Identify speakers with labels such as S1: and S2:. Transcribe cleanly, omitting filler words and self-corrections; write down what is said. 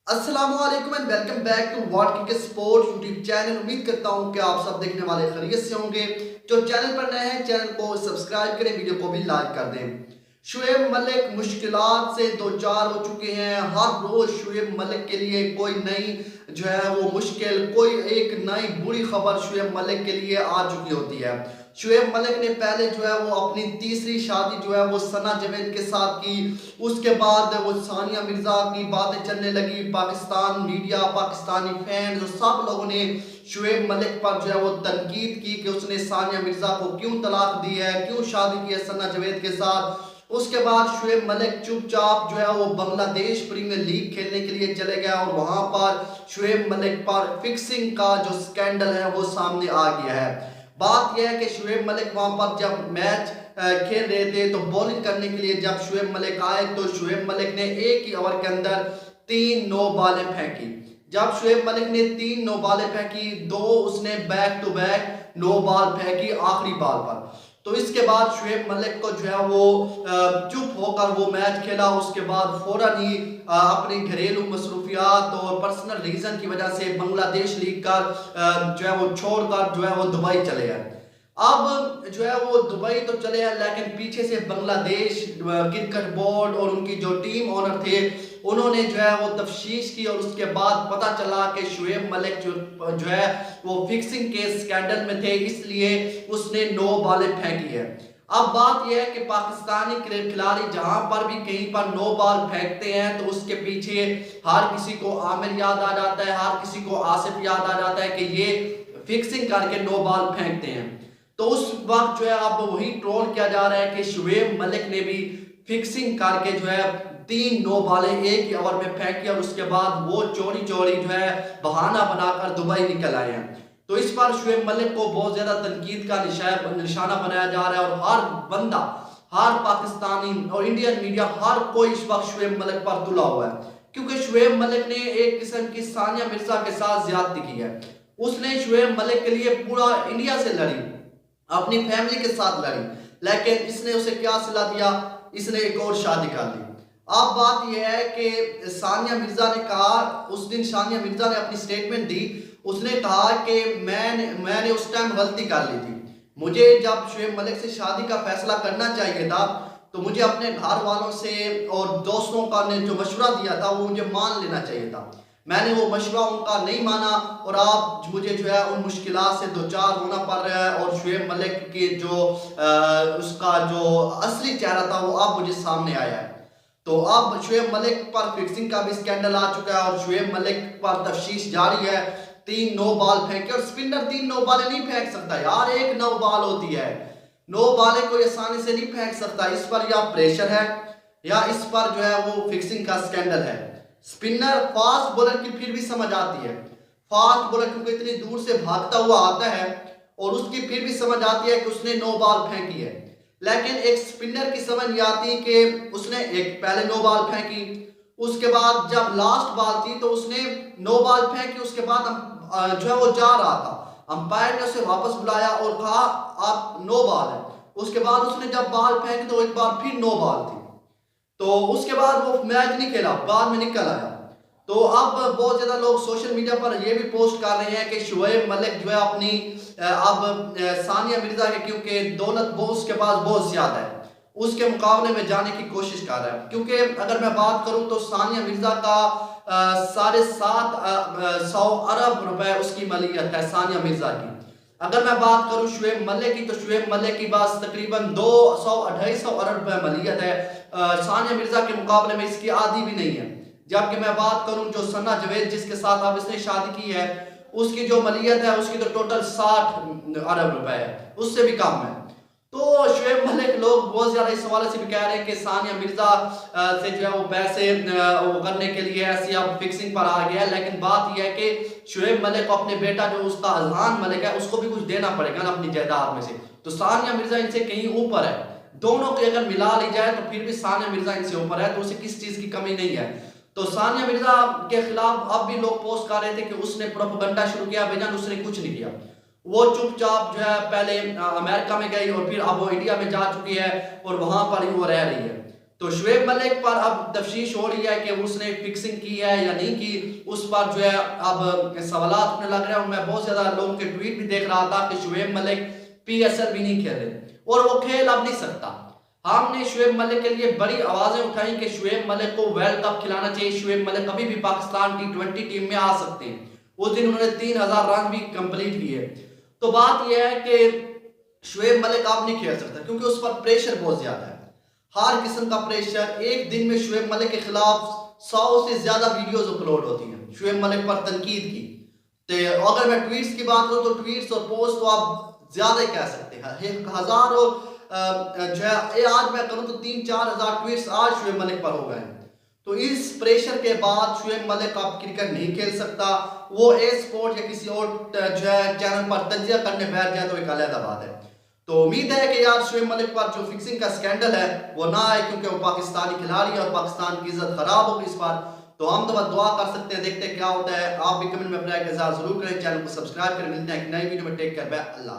S1: अस्सलामुअलैकुम and welcome back to what cricket sports YouTube channel. उम्मीद करता हूं कि आप सब देखने वाले खैरियत से होंगे। जो चैनल पर नए हैं चैनल को सब्सक्राइब करें, वीडियो को भी लाइक कर दें। शुएब मलिक मुश्किलात से दो चार हो चुके हैं। हर रोज शुएब मलिक के लिए कोई नई जो है वो मुश्किल, कोई एक नई बुरी खबर शुएब मलिक के लिए आ चुकी होती है। शुएब मलिक ने पहले जो है वो अपनी तीसरी शादी जो है वो सना जावेद के साथ की। उसके बाद वो सानिया मिर्जा की बातें चलने लगी। पाकिस्तान मीडिया, पाकिस्तानी फैन, जो सब लोगों ने शुएब मलिक पर जो है वो तनकीद की कि उसने सानिया मिर्जा को क्यों तलाक दी है, क्यों शादी की है सना जावेद के साथ। उसके बाद शुएब मलिक चुपचाप जो है वो बांग्लादेश प्रीमियर लीग खेलने के लिए चले गया और वहां पर शुएब मलिक पर फिक्सिंग का जो स्कैंडल है वो सामने आ गया है। बात यह है कि शुएब मलिक वहां पर जब मैच खेल रहे थे तो बॉलिंग करने के लिए जब शुएब मलिक आए तो शुएब मलिक ने एक ही ओवर के अंदर 3 नो बॉलें फेंकी। जब शुएब मलिक ने 3 नो बॉलें फेंकी, 2 उसने back to back no ball फेंकी आखिरी बॉल पर। तो इसके बाद शुएब मलिक को जो है वो चुप होकर वो मैच खेला। उसके बाद फौरन ही अपनी घरेलू मसरूफियात और पर्सनल रीजन की वजह से बांग्लादेश लीग का जो है वो छोड़कर जो है वो दुबई चले गए। अब जो है वो दुबई तो चले हैं, लेकिन पीछे से बांग्लादेश क्रिकेट बोर्ड और उनकी जो टीम ओनर थे उन्होंने जो है वो तफ्तीश की और उसके बाद पता चला कि शुएब मलिक जो है वो फिक्सिंग के स्कैंडल में थे, इसलिए उसने नो बॉलें फेंकी है। अब बात यह है कि पाकिस्तानी खिलाड़ी जहां पर भी कहीं पर नो बॉल फेंकते हैं तो उसके पीछे हर किसी को आमिर याद आ जाता है, हर किसी को आसिफ याद आ जाता है कि ये फिक्सिंग करके नो बॉल फेंकते हैं। तो उस वक्त जो है अब वही ट्रोल किया जा रहा है कि शुएब मलिक ने भी फिक्सिंग करके जो है 3 नो बॉलें एक ही ओवर में फेंकी और उसके बाद वो चोरी चोरी जो है बहाना बनाकर दुबई निकल आए हैं। तो इस पर शुएब मलिक को बहुत ज्यादा तनकीद का निशाना बनाया जा रहा है और हर बंदा, हर पाकिस्तानी और इंडियन मीडिया, हर कोई इस वक्त शुएब मलिक पर तुला हुआ है, क्योंकि शुएब मलिक ने एक किस्म की सानिया मिर्जा के साथ ज्यादती की है। उसने शुएब मलिक के लिए पूरा इंडिया से लड़ी, अपनी फैमिली के साथ लड़ी, लेकिन इसने उसे क्या सिला दिया, इसने एक और शादी कर ली। अब बात यह है कि सानिया मिर्जा ने कहा, उस दिन सानिया मिर्जा ने अपनी स्टेटमेंट दी। उसने कहा कि मैंने उस टाइम गलती कर ली थी। मुझे जब शुएब मलिक से शादी का फैसला करना चाहिए था तो मुझे अपने घर वालों से और दोस्तों का ने जो मशवरा दिया था वो मुझे मान लेना चाहिए था। मैंने वो मशवरा उनका नहीं माना और आप मुझे जो है उन मुश्किलात से दो चार होना पड़ रहा है और शुएब मलिक के जो उसका जो असली चेहरा था वो अब मुझे सामने आया है। तो अब शुएब मलिक पर फिक्सिंग का भी स्कैंडल आ चुका है और शुएब मलिक पर तफ्तीश जारी है। 3 नो बॉल फेंके और स्पिनर 3 नो बॉलें नहीं फेंक सकता यार, एक नो बॉल होती है। नो बॉलें कोई आसानी से नहीं फेंक सकता। इस पर या प्रेशर है या इस पर जो है वो फिक्सिंग का स्कैंडल है। स्पिनर फास्ट बॉलर की फिर भी समझ आती है, फास्ट बॉलर क्योंकि इतनी दूर से भागता हुआ आता है और उसकी फिर भी समझ आती है कि उसने नो बॉल फेंकी है। लेकिन एक स्पिनर की समझ नहीं आती कि उसने एक पहले नो बॉल फेंकी, उसके बाद जब लास्ट बॉल थी तो उसने नो बॉल फेंकी, उसके बाद जो है वो जा रहा था, अंपायर ने उसे वापस बुलाया और कहा आप नो बॉल है। उसके बाद उसने जब बॉल फेंकी तो एक बार फिर नो बॉल थी, तो उसके बाद वो मैच नहीं खेला, बाद में निकल आया। तो अब बहुत ज्यादा लोग सोशल मीडिया पर ये भी पोस्ट कर रहे हैं कि शुएब मलिक जो है अपनी अब सानिया मिर्जा के, क्योंकि दौलत वो उसके पास बहुत ज्यादा है, उसके मुकाबले में जाने की कोशिश कर रहा है। क्योंकि अगर मैं बात करूं तो सानिया मिर्जा का 750 अरब रुपए उसकी मलियत है सानिया मिर्जा की। अगर मैं बात करूं शुएब मलिक की तो शुएब मलिक की बस तकरीबन 200-250 अरब रुपए मलियत है। सानिया मिर्जा के मुकाबले में इसकी आधी भी नहीं है। जबकि मैं बात करूं जो सना जावेद जिसके साथ अब इसने शादी की है उसकी जो मलियत है उसकी तो टोटल 60 अरब रुपए है, उससे भी कम है। तो शुएब मलिक लोग बहुत ज्यादा इस हवाले से भी कह रहे हैं कि सानिया मिर्जा से जो है वो पैसे वो करने के लिए ऐसी अब फिक्सिंग पर आ गया है। लेकिन बात यह है कि शुएब मलिक को अपने बेटा जो उसका अजहान मलिक है उसको भी कुछ देना पड़ेगा ना अपनी जायदाद में से। तो सानिया मिर्जा इनसे कहीं ऊपर है, दोनों को अगर मिला ली जाए तो फिर भी सानिया मिर्जा इनसे ऊपर है, तो उसे किस चीज की कमी नहीं है। तो सानिया मिर्जा के खिलाफ अब भी लोग पोस्ट कर रहे थे कि उसने प्रोपेगेंडा शुरू किया, बेजान उसने कुछ नहीं किया। वो चुपचाप जो है पहले अमेरिका में गई और फिर अब वो इंडिया में जा चुकी है और वहां पर ही वो रह रही है। तो शुएब मलिक पर अब तफ्तीश हो रही है कि उसने फिक्सिंग की है या नहीं की, उस पर जो है अब सवालात उठने लग रहे हैं। मैं बहुत ज्यादा लोगों के ट्वीट भी देख रहा था कि शुएब मलिक PSL भी नहीं खेले और वो खेल अब नहीं सकता। हमने शुएब मलिक के लिए बड़ी आवाजें उठाई कि शुएब मलिक को वर्ल्ड कप खिलाना चाहिए, शुएब मलिक कभी भी पाकिस्तान T20 टीम में आ सकते हैं। उस दिन उन्होंने 3000 रन भी कंप्लीट किए। तो बात यह है कि शुएब मलिक अब नहीं खेल सकता क्योंकि उस पर प्रेशर बहुत ज्यादा है, हर किस्म का प्रेशर। एक दिन में शुएब मलिक के खिलाफ 100 से ज्यादा वीडियोस अपलोड होती हैं शुएब मलिक पर तनकीद की। तो अगर मैं ट्वीट्स की बात करूं तो ट्वीट्स और पोस्ट तो आप ज्यादा कह सकते हैं, हजारों जो है आज मैं करूं तो 3-4 हजार ट्वीट्स आज शुएब मलिक पर हो गए। तो इस प्रेशर के बाद शुएब मलिक अब क्रिकेट नहीं खेल सकता। वो ए स्पोर्ट या किसी और जो है चैनल पर तजिया करने बैठ जाए तो एक अलग बात है। तो उम्मीद है कि यार शुएब मलिक पर जो फिक्सिंग का स्कैंडल है वो ना आए, क्योंकि वो पाकिस्तानी खिलाड़ी है और पाकिस्तान की इज्जत खराब होगी इस बार। तो हम तो बस दुआ कर सकते हैं, देखते हैं क्या होता है। आप भी कमेंट में अपना एक इज़हार जरूर करें, चैनल को सब्सक्राइब करें। मिलते हैं एक नई वीडियो में। टेक केयर, बाय, अल्लाह।